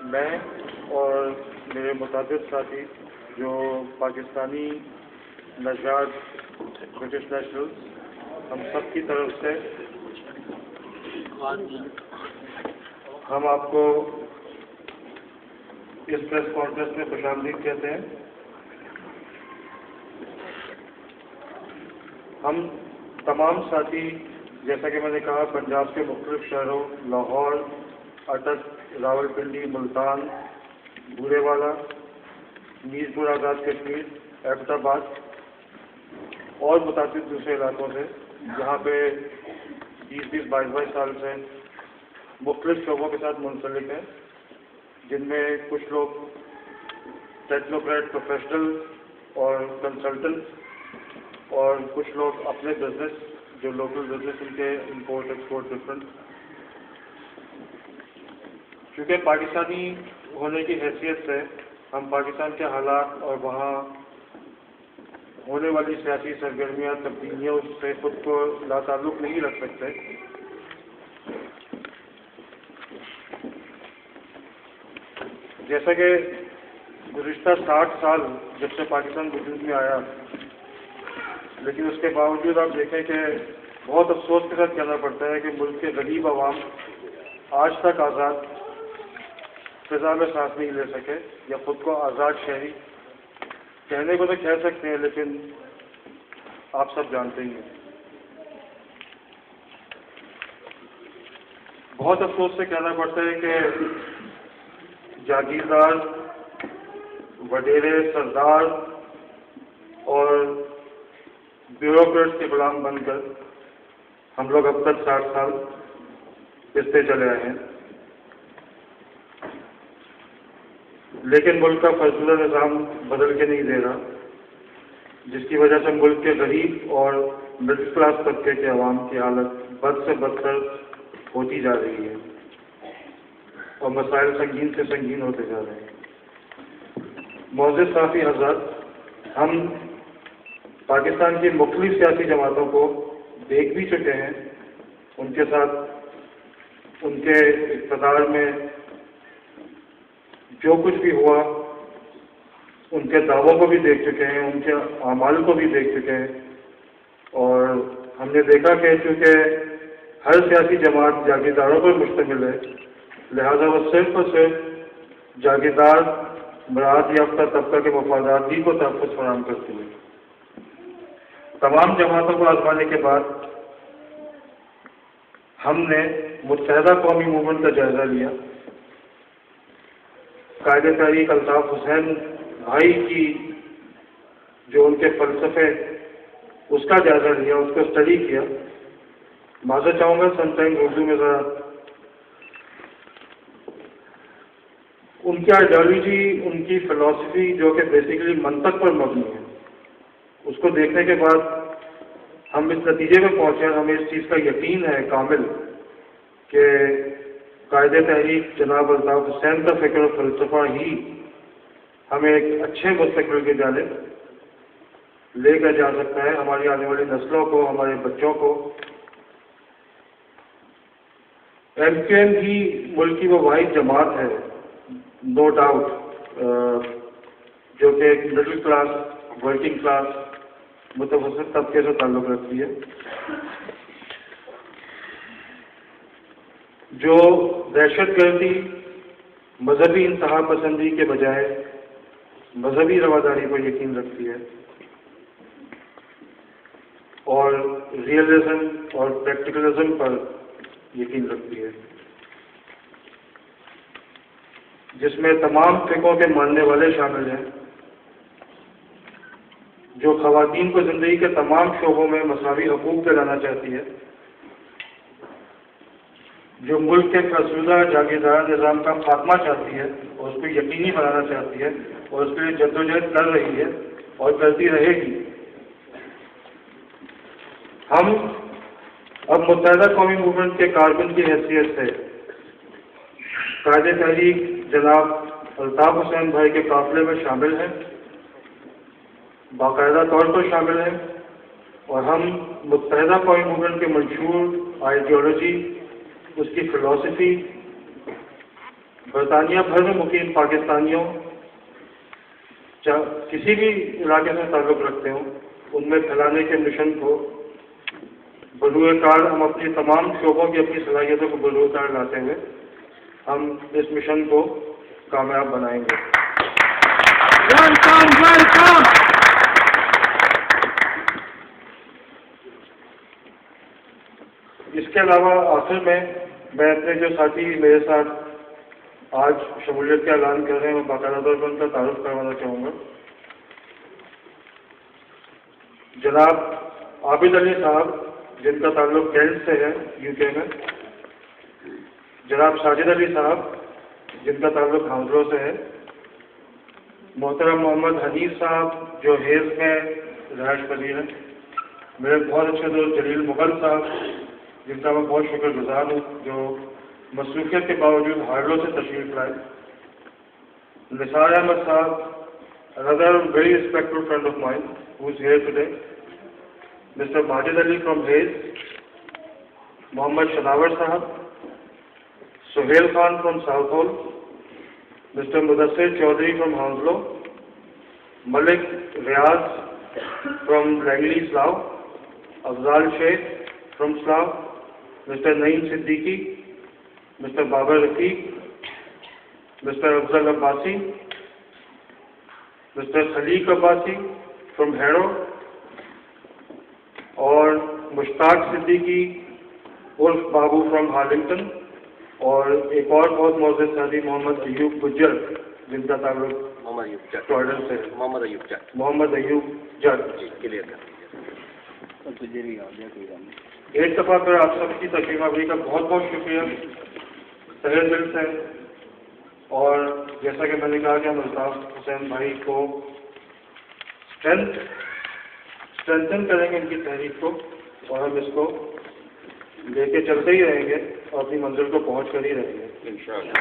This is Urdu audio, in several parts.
میں اور میرے متعدد ساتھی جو پاکستانی نژاد برٹش نیشنلز، ہم سب کی طرف سے ہم آپ کو اس پریس کانفرنس میں خوش آمدید کہتے ہیں۔ ہم تمام ساتھی، جیسا کہ میں نے کہا، پنجاب کے مختلف شہروں لاہور، اٹک، راولپنڈی، ملتان، بورے والا، میر پور آزاد کشمیر، ایبٹ آباد اور متعدد دوسرے علاقوں سے جہاں پہ 20 22 سال سے مختلف شعبوں کے ساتھ منسلک ہیں، جن میں کچھ لوگ ٹیکنوکریٹ پروفیشنل اور کنسلٹنٹ، اور کچھ لوگ اپنے بزنس جو لوکل بزنس ان کے امپورٹ ایکسپورٹ ڈفرنٹ۔ چونکہ پاکستانی ہونے کی حیثیت سے ہم پاکستان کے حالات اور وہاں ہونے والی سیاسی سرگرمیاں، تبدیلیوں سے خود کو لاتعلق نہیں رکھ سکتے۔ جیسا کہ گزشتہ 60 سال جب سے پاکستان وجود میں آیا، لیکن اس کے باوجود آپ دیکھیں کہ بہت افسوس کے ساتھ کہنا پڑتا ہے کہ ملک کے غریب عوام آج تک آزاد فضا میں سانس نہیں لے سکے، یا خود کو آزاد شہری کہنے کو تو کہہ سکتے ہیں، لیکن آپ سب جانتے ہی ہیں۔ بہت افسوس سے کہنا پڑتا ہے کہ جاگیردار، وڈیرے، سردار اور بیوروکریٹس کے غلام بن کر ہم لوگ اب تک 60 سال پستے چلے آئے ہیں، لیکن ملک کا فیصلہ نظام بدل کے نہیں دے رہا، جس کی وجہ سے ملک کے غریب اور مڈل کلاس طبقے کے عوام کی حالت بد سے بدتر ہوتی جا رہی ہے اور مسائل سنگین سے سنگین ہوتے جا رہے ہیں۔ معزز صحافی حضرات، ہم پاکستان کی مختلف سیاسی جماعتوں کو دیکھ بھی چکے ہیں، ان کے ساتھ ان کے اقتدار میں جو کچھ بھی ہوا، ان کے دعووں کو بھی دیکھ چکے ہیں، ان کے اعمال کو بھی دیکھ چکے ہیں، اور ہم نے دیکھا کہ چونکہ ہر سیاسی جماعت جاگیرداروں پر مشتمل ہے، لہذا وہ صرف اور صرف جاگیردار مراعات یافتہ طبقہ کے مفادات ہی کو تحفظ فراہم کرتی ہے۔ تمام جماعتوں کو آزمانے کے بعد ہم نے متحدہ قومی موومنٹ کا جائزہ لیا، قائد تحریک الطاف حسین بھائی کی جو ان کے فلسفے، اس کا جائزہ لیا، اس کو اسٹڈی کیا۔ معذرت چاہوں گا سم ٹائم اردو میں ذرا ان کی آئیڈیالوجی، ان کی فلسفی جو کہ بیسیکلی منطق پر مبنی ہے، اس کو دیکھنے کے بعد ہم اس نتیجے میں پہنچے، ہمیں اس چیز کا یقین ہے کامل کہ قائد تحریک جناب الطاف حسین کا فکر و فلسفہ ہی ہمیں ایک اچھے مستقبل کی جانب لے کر جا سکتا ہے، ہماری آنے والی نسلوں کو، ہمارے بچوں کو۔ ایم کیو ایم ہی ملک کی وہ واحد جماعت ہے، نو ڈاؤٹ، جو کہ ایک مڈل کلاس، ورکنگ کلاس، متوسط طبقے سے تعلق رکھتی ہے، جو دہشت گردی، مذہبی انتہا پسندی کے بجائے مذہبی رواداری پر یقین رکھتی ہے، اور ریئلزم اور پریکٹیکلزم پر یقین رکھتی ہے، جس میں تمام فقہوں کے ماننے والے شامل ہیں، جو خواتین کو زندگی کے تمام شعبوں میں مساوی حقوق دلانا چاہتی ہے، جو ملک کے فرسودہ جاگیردار نظام کا خاتمہ چاہتی ہے اور اس کو یقینی بنانا چاہتی ہے، اور اس کے لیے جدوجہد کر رہی ہے اور کرتی رہے گی۔ ہم اب متحدہ قومی موومنٹ کے کارکن کی حیثیت سے قائد تحریک جناب الطاف حسین بھائی کے قافلے میں شامل ہیں، باقاعدہ طور پر شامل ہیں، اور ہم متحدہ قومی موومنٹ کے منشور آئیڈیالوجی، اس کی فلسفی، برطانیہ بھر میں مقیم پاکستانیوں کسی بھی علاقے سے تعلق رکھتے ہوں ان میں پھیلانے کے مشن کو بروئے کار ہم اپنی تمام شعبوں کی اپنی صلاحیتوں کو بروئے کار لاتے ہوئے ہم اس مشن کو کامیاب بنائیں گے. اس کے علاوہ آخر میں اپنے جو ساتھی میرے ساتھ آج شمولیت کا اعلان کر رہے ہیں میں باقاعدہ طور پر ان کا تعارف کروانا چاہوں گا. جناب عابد علی صاحب جن کا تعلق کینٹ سے ہے یو کے میں. جناب ساجد علی صاحب جن کا تعلق ہانگلو سے ہے. محترم محمد حنیف صاحب جو ہیز میں رہائش پذیر ہیں. میرے بہت اچھے دوست جلیل مغل صاحب جن کا میں بہت شکر گزار ہوں جو مصروفیت کے باوجود ہارلو سے تشریف لائے. نثار احمد صاحب another very respectful friend of mine who is here today. Mr. Majid Ali from Hayes, Mohammad Shanawar Sahab, Suhail Khan from Southall, Mr. Mudassir Chaudhary from Hounslow, Malik Riaz from Langley, Slough, Afzal Sheikh from Slough, Mr. Naeem Siddiqui, Mr. Babar Rafiq, Mr. Afzal Abbasi, Mr. Khaliq Abbasi from Harrow اور مشتاق صدیقی عرف بابو فرام ہارلنگٹن اور ایک اور بہت معزز ساتھی محمد ایوب گجر جن کا تعلق ٹوائڈر سے ہے. محمد ایوب جٹ. ایک دفعہ پھر آپ سب کی تشریف آوری کا بہت بہت شکریہ تہہ دل سے. اور جیسا کہ میں نے کہا کہ ہم الطاف حسین بھائی کو اسٹرینتھن کریں گے ان کی تحریک کو اور ہم اس کو لے کے چلتے ہی رہیں گے اور اپنی منزل کو پہنچ کر ہی رہیں گے انشاءاللہ.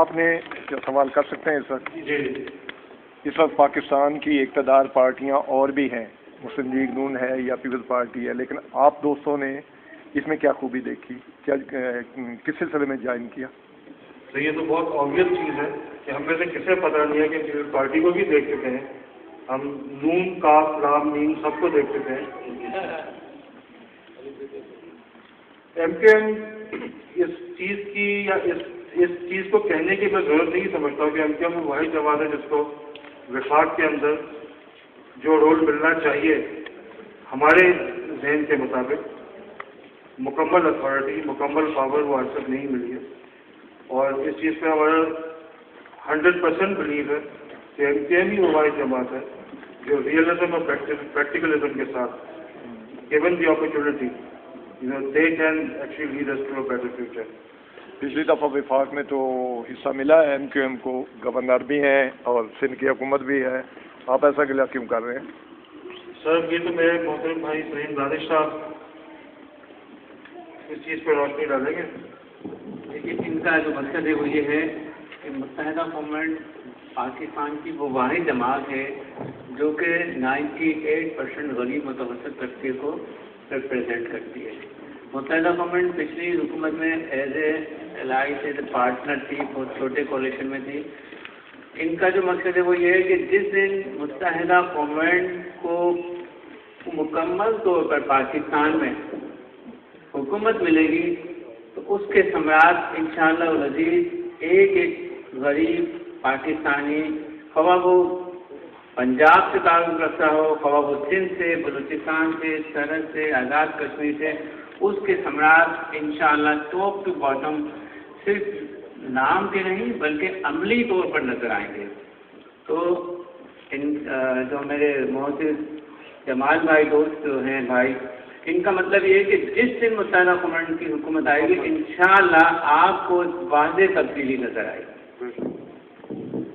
آپ نے کیا سوال کر سکتے ہیں اس وقت؟ جی. اس وقت پاکستان کی اقتدار پارٹیاں اور بھی ہیں, مسلم لیگ نون ہے یا پیپلز پارٹی ہے, لیکن آپ دوستوں نے اس میں کیا خوبی دیکھی, کیا کس سلسلے میں جوائن کیا؟ تو یہ تو بہت آبویس چیز ہے کہ ہم میں سے کسے پتہ نہیں ہے کہ پیپلز پارٹی کو بھی دیکھ چکے ہیں ہم. نون کاف لام میم سب کو دیکھ چکے ہیں. ایم کیو ایم اس چیز کی یا اس چیز کو کہنے کی میں ضرورت نہیں سمجھتا ہوں کہ ایم کیو ایم وہی جماعت ہے جس کو وفاق کے اندر جو رول ملنا چاہیے ہمارے ذہن کے مطابق مکمل اتھارٹی مکمل پاور وہ آج تک نہیں ملی ہے. اور اس چیز پہ ہمارا 100% بلیو ہے کہ ایم کیو ایم ہی وہ واحد جماعت ہے جو ریئلزم اور پریکٹیکلزم کے ساتھ given the opportunity they can actually lead us to a better future. پچھلی دفعہ وفاق میں تو حصہ ملا ہے ایم کیو ایم کو, گورنر بھی ہیں اور سندھ کی حکومت بھی ہے, آپ ایسا گلہ کیوں کر رہے ہیں؟ سر یہ تو میرے محترم بھائی سلیم دانش صاحب اس چیز پہ روشنی ڈالیں گے. لیکن ان کا جو مقصد ہے وہ یہ ہے کہ متحدہ گورنمنٹ پاکستان کی وہ واحد جماعت ہے جو کہ 98% غریب متوسط طبقے کو ریپرزینٹ کرتی ہے. متحدہ گورنمنٹ پچھلی حکومت میں as a allied as a partner تھی, بہت چھوٹے کولیشن میں تھی. ان کا جو مقصد ہے وہ یہ ہے کہ جس دن متحدہ گورنمنٹ کو مکمل طور پر پاکستان میں حکومت ملے گی تو اس کے ثمرات انشاءاللہ العزیز ایک ایک غریب پاکستانی, خواہ وہ پنجاب سے تعلق رکھتا ہو, خواہ وہ سندھ سے, بلوچستان سے, سرحد سے, آزاد کشمیر سے, اس کے ثمرات انشاءاللہ ٹاپ ٹو باٹم صرف نام کے نہیں بلکہ عملی طور پر نظر آئیں گے. تو جو میرے محسن جمال بھائی دوست جو ہیں بھائی, ان کا مطلب یہ ہے کہ جس دن متحدہ گورنمنٹ کی حکومت آئے گی انشاءاللہ آپ کو واضح تبدیلی نظر آئے گی.